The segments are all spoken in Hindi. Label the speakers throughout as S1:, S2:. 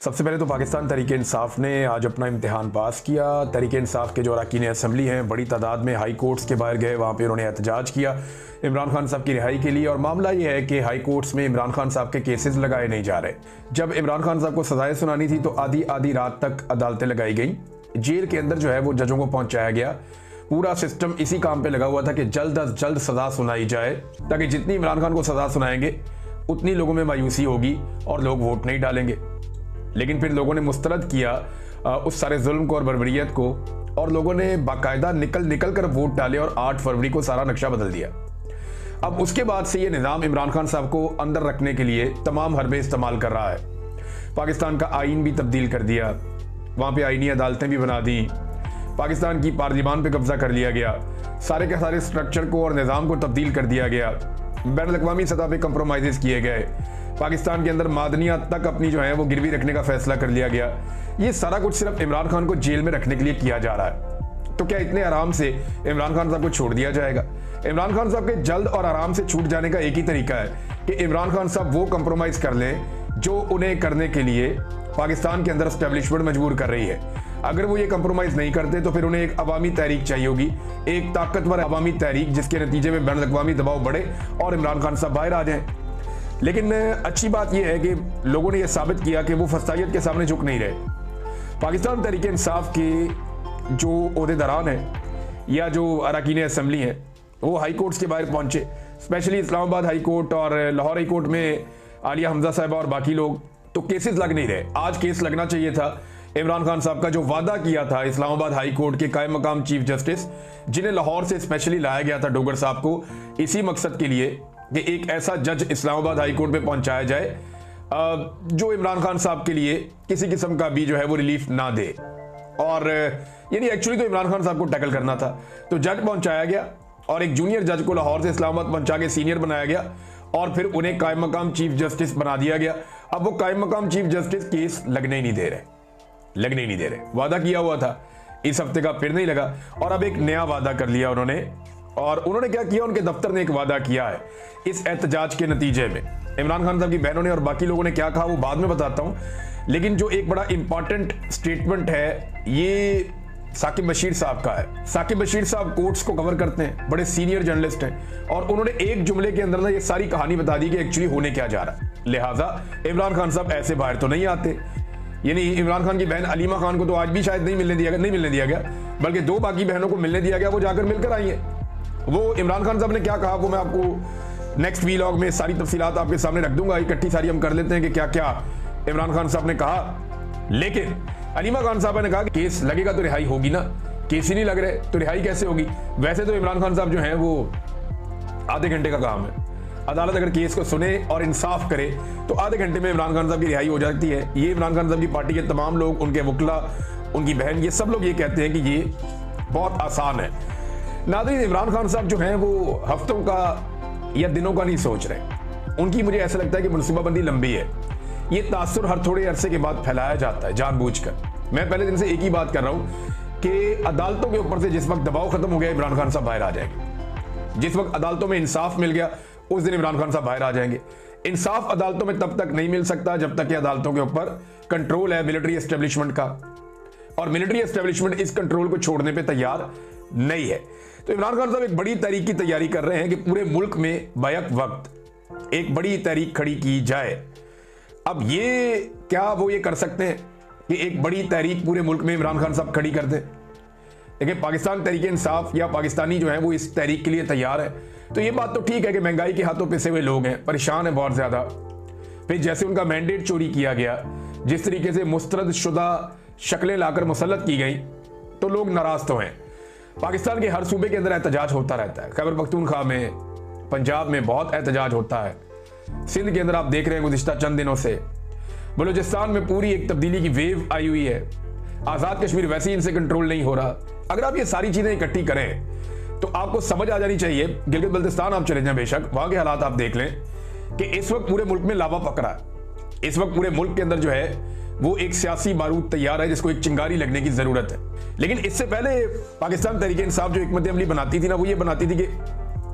S1: सबसे पहले तो पाकिस्तान तहरीक इंसाफ ने आज अपना इम्तिहान पास किया। तहरीक इंसाफ के जो अरकान असम्बली हैं बड़ी तादाद में हाई कोर्ट्स के बाहर गए, वहाँ पे उन्होंने एहतजाज किया इमरान खान साहब की रिहाई के लिए। और मामला ये है कि हाई कोर्ट्स में इमरान खान साहब के केसेस लगाए नहीं जा रहे। जब इमरान खान साहब को सजाएं सुनानी थी तो आधी आधी रात तक अदालतें लगाई गई, जेल के अंदर जो है वो जजों को पहुंचाया गया। पूरा सिस्टम इसी काम पे लगा हुआ था कि जल्द अज जल्द सजा सुनाई जाए, ताकि जितनी इमरान खान को सजा सुनाएंगे उतनी लोगों में मायूसी होगी और लोग वोट नहीं डालेंगे। लेकिन फिर लोगों ने मुस्तरद किया उस सारे जुल्म को और बर्बरियत को, और लोगों ने बाकायदा निकल कर वोट डाले और 8 फरवरी को सारा नक्शा बदल दिया। अब उसके बाद से ये निज़ाम इमरान खान साहब को अंदर रखने के लिए तमाम हरबे इस्तेमाल कर रहा है। पाकिस्तान का आइन भी तब्दील कर दिया, वहाँ पे आइनी अदालतें भी बना दी, पाकिस्तान की पार्लियामान पे कब्जा कर लिया गया, सारे के सारे स्ट्रक्चर को और निज़ाम को तब्दील कर दिया गया, बैनुल-अक़वामी सतह पे कंप्रोमाइज़ किए गए, पाकिस्तान के अंदर मादनियात तक अपनी जो है वो गिरवी रखने का फैसला कर लिया गया। ये सारा कुछ सिर्फ इमरान खान को जेल में रखने के लिए किया जा रहा है। तो क्या इतने आराम से इमरान खान साहब को छोड़ दिया जाएगा? इमरान खान साहब के जल्द और आराम से छूट जाने का एक ही तरीका है कि इमरान खान साहब वो कंप्रोमाइज कर लें जो उन्हें करने के लिए पाकिस्तान के अंदर एस्टेब्लिशमेंट मजबूर कर रही है। अगर वो ये कंप्रोमाइज नहीं करते तो फिर उन्हें एक अवामी तहरीक चाहिए होगी, एक ताकतवर अवामी तहरीक, जिसके नतीजे में बैनुल-अक़वामी दबाव बढ़े और इमरान खान साहब बाहर आ जाएं। लेकिन अच्छी बात यह है कि लोगों ने यह साबित किया कि वो फसाइयत के सामने झुक नहीं रहे। पाकिस्तान तहरीक इंसाफ के जो ओहदेदारान हैं या जो अरकान असम्बली हैं वो हाई कोर्ट्स के बाहर पहुंचे, स्पेशली इस्लामाबाद हाई कोर्ट और लाहौर हाई कोर्ट में आलिया हमजा साहिबा और बाकी लोग। तो केसेस लग नहीं रहे। आज केस लगना चाहिए था। इमरान खान साहब का जो वादा किया था इस्लामाबाद हाई कोर्ट के कायम मकाम चीफ जस्टिस, जिन्हें लाहौर से स्पेशली लाया गया था डोगर साहब को इसी मकसद के लिए कि एक ऐसा जज इस्लामाबाद हाई कोर्ट में पहुंचाया जाए जो इमरान खान साहब के लिए किसी किस्म का भी जो है वो रिलीफ ना दे। और यानी एक्चुअली तो इमरान खान साहब को टैकल करना था, तो जज पहुंचाया गया और एक जूनियर जज को लाहौर से इस्लामाबाद पहुंचा के सीनियर बनाया गया और फिर उन्हें कायम मकाम चीफ जस्टिस बना दिया गया। अब वो कायम मकाम चीफ जस्टिस केस लगने ही नहीं दे रहे। वादा किया हुआ था, इस हफ्ते का फिर नहीं लगा और अब एक नया वादा कर लिया उन्होंने। और उन्होंने क्या किया, उनके दफ्तर ने एक वादा किया है इस एहतजाज के नतीजे में। इमरान खान साहब की बहनों ने और बाकी लोगों ने क्या कहा वो बाद में बताता हूं, लेकिन जो एक बड़ा इंपॉर्टेंट स्टेटमेंट है ये साकिब बशीर साहब का है। साकिब बशीर साहब कोर्ट्स को कवर करते हैं, बड़े सीनियर जर्नलिस्ट हैं, और उन्होंने एक जुमले के अंदर ना ये सारी कहानी बता दी कि एक्चुअली होने क्या जा रहा है। लिहाजा इमरान खान साहब ऐसे बाहर तो नहीं आते। यानी इमरान खान की बहन अलीमा खान को तो आज भी शायद नहीं मिलने दिया गया, बल्कि 2 बाकी बहनों को मिलने दिया गया, वो जाकर मिलकर आई हैं। वो इमरान खान साहब ने क्या कहा वो मैं आपको नेक्स्ट वीलॉग में सारी तफसीलात आपके सामने रख दूंगा। इकट्ठी सारी हम कर लेते हैं कि क्या क्या इमरान खान साहब ने कहा। लेकिन अलीमा खान साहब ने कहा कि केस लगेगा तो रिहाई होगी ना, केस ही नहीं लग रहे तो रिहाई कैसे होगी? वैसे तो इमरान खान साहब जो है वो आधे घंटे का काम है। अदालत अगर केस को सुने और इंसाफ करे तो आधे घंटे में इमरान खान साहब की रिहाई हो जाती है। ये इमरान खान साहब की पार्टी के तमाम लोग, उनके वकला, उनकी बहन, ये सब लोग ये कहते हैं कि ये बहुत आसान है। नाज़रीन, इमरान खान साहब जो हैं वो हफ्तों का या दिनों का नहीं सोच रहे। उनकी मुझे ऐसा लगता है कि मनसूबाबंदी लंबी है। ये तासुर हर थोड़े अरसे के बाद फैलाया जाता है जानबूझकर। मैं पहले दिन से एक ही बात कर रहा हूं कि अदालतों के ऊपर से जिस वक्त दबाव खत्म हो गया इमरान खान साहब बाहर आ जाएंगे। जिस वक्त अदालतों में इंसाफ मिल गया उस दिन इमरान खान साहब बाहर आ जाएंगे। इंसाफ अदालतों में तब तक नहीं मिल सकता जब तक कि अदालतों के ऊपर कंट्रोल है मिलिट्री एस्टेब्लिशमेंट का, और मिलिट्री एस्टेब्लिशमेंट इस कंट्रोल को छोड़ने पे तैयार नहीं है। तो इमरान खान साहब एक बड़ी तहरीक की तैयारी कर रहे हैं कि पूरे मुल्क में बैक वक्त एक बड़ी तहरीक खड़ी की जाए। अब ये क्या वो ये कर सकते हैं कि एक बड़ी तहरीक पूरे मुल्क में इमरान खान साहब खड़ी कर दें? देखिए, पाकिस्तान तहरीक इंसाफ या पाकिस्तानी जो है वो इस तहरीक के लिए तैयार है। तो ये बात तो ठीक है कि महंगाई के हाथों पिसे हुए लोग हैं, परेशान है बहुत ज्यादा। फिर जैसे उनका मैंडेट चोरी किया गया, जिस तरीके से मुस्तरद शुदा शक्लें लाकर मुसल्लत की गई, तो लोग नाराज तो हैं। पाकिस्तान के हर सूबे के अंदर एहतजाज होता रहता है। खैबर पख्तूनख्वा में, पंजाब में बहुत एहतजाज होता है। सिंध के अंदर आप देख रहे हैं गुज़िश्ता चंद दिनों से। बलूचिस्तान में पूरी एक तब्दीली की वेव आई हुई है। आज़ाद कश्मीर वैसे ही इनसे कंट्रोल नहीं हो रहा। अगर आप ये सारी चीजें इकट्ठी करें तो आपको समझ आ जानी चाहिए। गिलगित बल्तिस्तान आप चले जाएं, बेशक वहां के हालात आप देख लें कि इस वक्त पूरे मुल्क में लावा पक रहा है। इस वक्त पूरे मुल्क के अंदर जो है वो एक सियासी बारूद तैयार है जिसको एक चिंगारी लगने की जरूरत है। लेकिन इससे पहले पाकिस्तान तहरीक इंसाफ जो हिकमत अमली बनाती थी ना, वो ये बनाती थी कि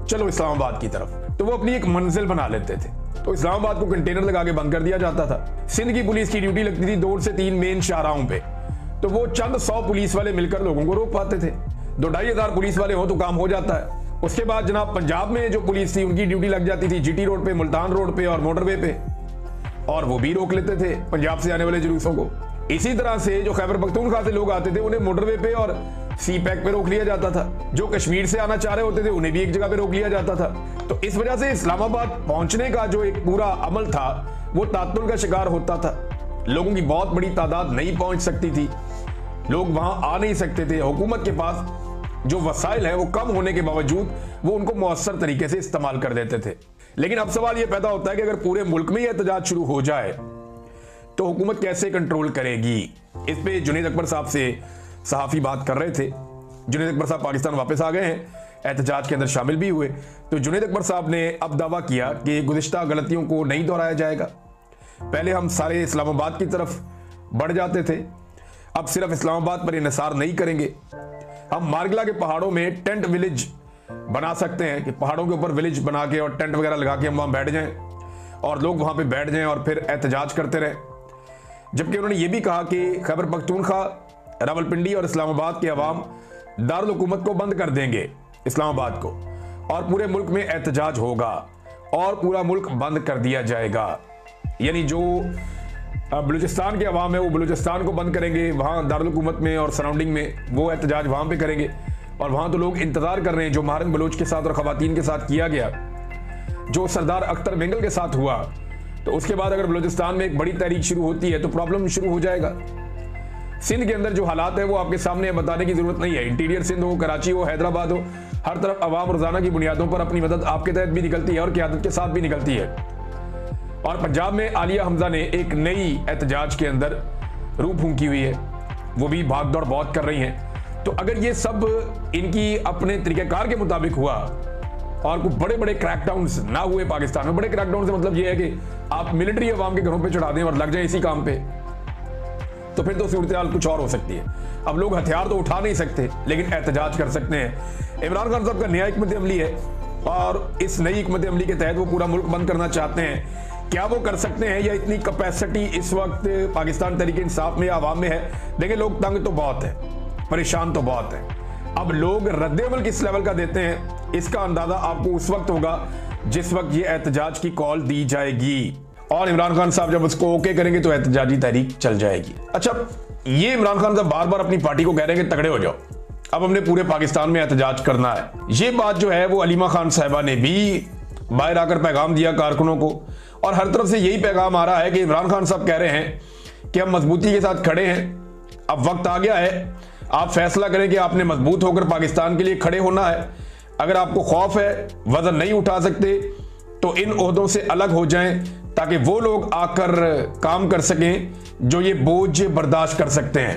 S1: चलो इस्लामाबाद की तरफ, तो वो अपनी एक मंजिल बना लेते थे। तो इस्लामाबाद को कंटेनर लगा के बंद कर दिया जाता था। सिंध की पुलिस की ड्यूटी लगती थी 2 से 3 मेन शाहराहों पे, तो वो चंद 100 पुलिस वाले मिलकर लोगों को रोक पाते थे। 2-2.5 हजार पुलिस वाले हो तो काम हो जाता है। उसके बाद जनाब पंजाब में जो पुलिस थी उनकी ड्यूटी लग जाती थी जीटी रोड पे, मुल्तान रोड पे और मोटरवे पे, और वो भी रोक लेते थे पंजाब से आने वाले जुलूसों को। इसी तरह से जो खैबर पख्तूनख्वा से लोग आते थे उन्हें मोटरवे पे और सी पैक पे रोक लिया जाता था। जो कश्मीर से आना चाह रहे होते थे उन्हें भी एक जगह पे रोक लिया जाता था। तो इस वजह से इस्लामाबाद पहुंचने का जो एक पूरा अमल था वो तात्तुल का शिकार होता था। लोगों की बहुत बड़ी तादाद नहीं पहुंच सकती थी, लोग वहां आ नहीं सकते थे। हुकूमत के पास जो वसाइल है वो कम होने के बावजूद वो उनको मौसर तरीके से इस्तेमाल कर देते थे। लेकिन अब सवाल ये पैदा होता है कि अगर पूरे मुल्क में ही एहतजाज शुरू हो जाए तो हुकूमत कैसे कंट्रोल करेगी। इस पे जुनैद अकबर साहब से सहाफ़ी बात कर रहे थे। जुनैद अकबर साहब पाकिस्तान वापस आ गए हैं, एहतजाज के अंदर शामिल भी हुए। तो जुनैद अकबर साहब ने अब दावा किया कि गुज़िश्ता गलतियों को नहीं दोहराया जाएगा। पहले हम सारे इस्लामाबाद की तरफ बढ़ जाते थे, अब सिर्फ इस्लामाबाद पर इन्हिसार नहीं करेंगे। हम मारगला के पहाड़ों में टेंट विलेज बना सकते हैं कि पहाड़ों के ऊपर विलेज बना के और टेंट वगैरह लगा के हम वहां बैठ जाएं और लोग वहां पे बैठ जाएं और फिर एहतजाज करते रहें। जबकि उन्होंने ये भी कहा कि खैबर पख्तूनख्वा, रावलपिंडी और इस्लामाबाद के अवाम दारुल हुकूमत को बंद कर देंगे इस्लामाबाद को, और पूरे मुल्क में एहतजाज होगा और पूरा मुल्क बंद कर दिया जाएगा। यानी जो बलूचिस्तान के अवाम है वो बलूचिस्तान को बंद करेंगे, वहाँ दारुल हुकूमत में और सराउंडिंग में वो एहतजाज वहाँ पे करेंगे। और वहाँ तो लोग इंतज़ार कर रहे हैं, जो महारंग बलोच के साथ और ख़वातीन के साथ किया गया, जो सरदार अख्तर मेंगल के साथ हुआ, तो उसके बाद अगर बलूचिस्तान में एक बड़ी तहरीक शुरू होती है तो प्रॉब्लम शुरू हो जाएगा। सिंध के अंदर जो हालात है वो आपके सामने बताने की जरूरत नहीं है। इंटीरियर सिंध हो, कराची हो, हैदराबाद हो, हर तरफ अवाम रोजाना की बुनियादों पर अपनी मदद आपके तहत भी निकलती है और क़यादत के साथ भी निकलती है। और पंजाब में आलिया हमजा ने एक नई एहतजाज के अंदर रूह फूंकी हुई है, वो भी भाग दौड़ बहुत कर रही हैं। तो अगर ये सब इनकी अपने तरीक़ेकार के मुताबिक हुआ और कुछ बड़े बड़े क्रैकडाउन्स ना हुए पाकिस्तान में, बड़े क्रैकडाउन से मतलब ये है कि आप मिलिट्री अवाम के घरों पे चढ़ा दें और लग जाए इसी काम पे, तो फिर तो सूरत हाल कुछ और हो सकती है। अब लोग हथियार तो उठा नहीं सकते लेकिन एहतजाज कर सकते हैं। इमरान खान साहब का नया हिकमत अमली है और इस नई हिकमत अमली के तहत वो पूरा मुल्क बंद करना चाहते हैं। क्या वो कर सकते हैं या इतनी कैपेसिटी इस वक्त पाकिस्तान तहरीक इंसाफ में, आवाम में है? देखिए, लोग तंग तो बहुत है, परेशान तो बहुत है। अब लोग रद्द-ए-अमल किस लेवल का देते हैं इसका अंदाजा आपको उस वक्त होगा जिस वक्त ये एहतजाज की कॉल दी जाएगी, और इमरान खान साहब जब उसको ओके करेंगे तो एहतजाजी तहरीक चल जाएगी। अच्छा, ये इमरान खान साहब बार बार अपनी पार्टी को कह रहे हैं कि तगड़े हो जाओ, अब हमने पूरे पाकिस्तान में एहतजाज करना है। ये बात जो है वो अलीमा खान साहिबा ने भी बाहर आकर पैगाम दिया कारकुनों को, और हर तरफ से यही पैगाम आ रहा है कि इमरान खान साहब कह रहे हैं कि हम मजबूती के साथ खड़े हैं, अब वक्त आ गया है, आप फैसला करें कि आपने मजबूत होकर पाकिस्तान के लिए खड़े होना है। अगर आपको खौफ है, वजन नहीं उठा सकते, तो इन ओहदों से अलग हो जाएं ताकि वो लोग आकर काम कर सकें जो ये बोझ बर्दाश्त कर सकते हैं।